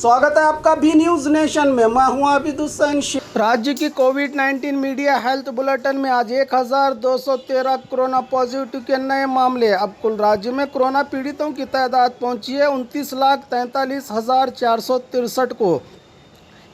स्वागत है आपका बी न्यूज नेशन में। मैं हूं आबिद हुसैन। राज्य की कोविड-19 मीडिया हेल्थ बुलेटिन में आज 1213 कोरोना पॉजिटिव के नए मामले। अब कुल राज्य में कोरोना पीड़ितों की तादाद पहुंची है 29,43,463 को।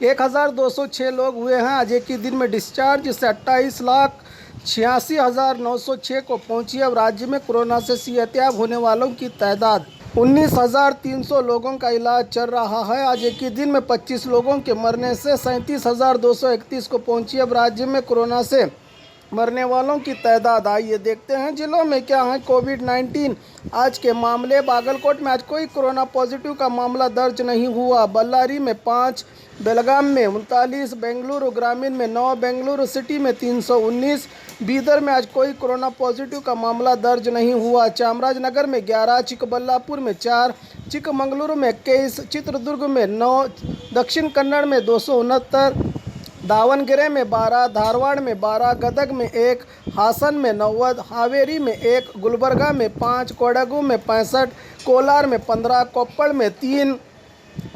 1206 लोग हुए हैं आज एक ही दिन में डिस्चार्ज, जिससे 28,86,906 को पहुंची है। अब राज्य में कोरोना से सेहतयाब होने वालों की तादाद 19,300 लोगों का इलाज चल रहा है। आज एक ही दिन में 25 लोगों के मरने से 37,231 को पहुंची। अब राज्य में कोरोना से मरने वालों की तादाद, आइए देखते हैं जिलों में क्या है कोविड-19 आज के मामले। बागलकोट में आज कोई कोरोना पॉजिटिव का मामला दर्ज नहीं हुआ। बल्लारी में 5, बेलगाम में 39, बेंगलुरु ग्रामीण में 9, बेंगलुरु सिटी में 319। बीदर में आज कोई कोरोना पॉजिटिव का मामला दर्ज नहीं हुआ। चामराजनगर में 11, चिकबल्लापुर में 4, चिकमंगलुरु में 21, चित्रदुर्ग में 9, दक्षिण कन्नड़ में 269, दावणगेरे में 12, धारवाड़ में 12, गदग में 1, हासन में 90, हावेरी में 1, गुलबर्गा में 5, कोडागू में 65, कोलार में 15, कोप्पड़ में 3,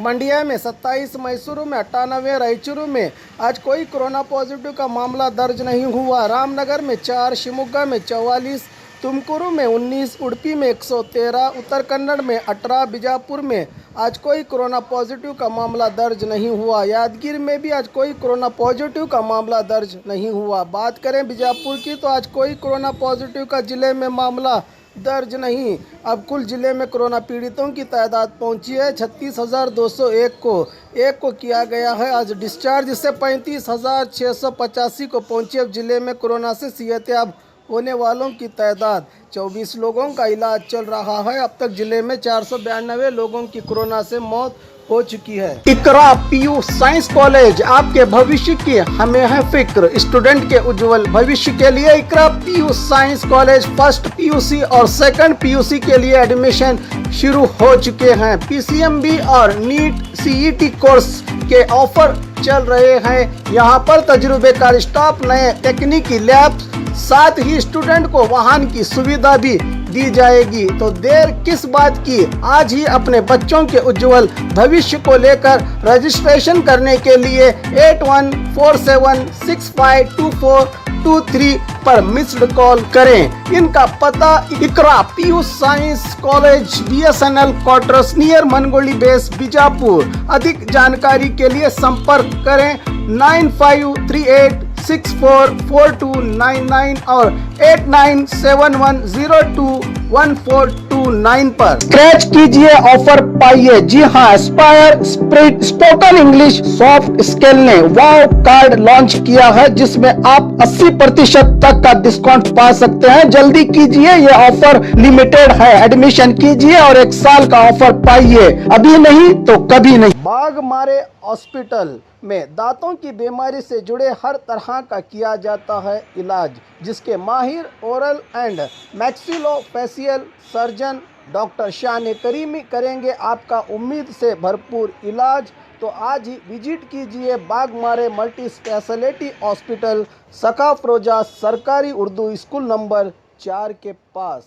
मंडिया में 27, मैसूरू में 98, रायचूरू में आज कोई कोरोना पॉजिटिव का मामला दर्ज नहीं हुआ। रामनगर में 4, शिवमोगा में 44, तुमकुरू में 19, उडुपी में 113, उत्तर कन्नड़ में 18, बीजापुर में आज कोई कोरोना पॉजिटिव का मामला दर्ज नहीं हुआ। यादगिरी में भी आज कोई कोरोना पॉजिटिव का मामला दर्ज नहीं हुआ। बात करें बीजापुर की तो आज कोई कोरोना पॉजिटिव का जिले में मामला दर्ज नहीं। अब कुल जिले में कोरोना पीड़ितों की तादाद पहुंची है 36,201 को। एक को किया गया है आज डिस्चार्ज, जिससे 35,685 को पहुंची। अब जिले में कोरोना से सेहतयाब होने वालों की तादाद 24 लोगों का इलाज चल रहा है। अब तक जिले में 492 लोगों की कोरोना से मौत हो चुकी है। इकरा पीयू साइंस कॉलेज, आपके भविष्य की हमें है फिक्र। स्टूडेंट के उज्जवल भविष्य के लिए Iqra PU science college first PUC और सेकंड पीयूसी के लिए एडमिशन शुरू हो चुके हैं। पीसीएमबी और नीट सीईटी कोर्स के ऑफर चल रहे हैं। यहाँ पर तजुर्बेकार स्टाफ, नए तकनीकी लैब, साथ ही स्टूडेंट को वाहन की सुविधा भी दी जाएगी। तो देर किस बात की, आज ही अपने बच्चों के उज्जवल भविष्य को लेकर रजिस्ट्रेशन करने के लिए 8147652423 पर मिस्ड कॉल करें। इनका पता Iqra PU science college, BSNL quarters near Mangoli base, Bijapur. अधिक जानकारी के लिए संपर्क करें 9538644299 और 8971021429 पर। क्रैच कीजिए, ऑफर पाइए। जी हाँ, Aspire spirit spoken English soft skill ने वाव कार्ड लॉन्च किया है, जिसमें आप 80% तक का डिस्काउंट पा सकते हैं। जल्दी कीजिए, ये ऑफर लिमिटेड है। एडमिशन कीजिए और 1 साल का ऑफर पाइए। अभी नहीं तो कभी नहीं। बाघमारे हॉस्पिटल में दांतों की बीमारी से जुड़े हर तरह का किया जाता है इलाज, जिसके माहिर oral and maxillofacial surgeon doctor शान करीमी करेंगे आपका उम्मीद से भरपूर इलाज। तो आज ही विजिट कीजिए बाघमारे मल्टी स्पेशलिटी हॉस्पिटल, सकाफरोजा सरकारी उर्दू स्कूल नंबर 4 के पास।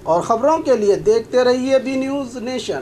और खबरों के लिए देखते रहिए बी न्यूज नेशन।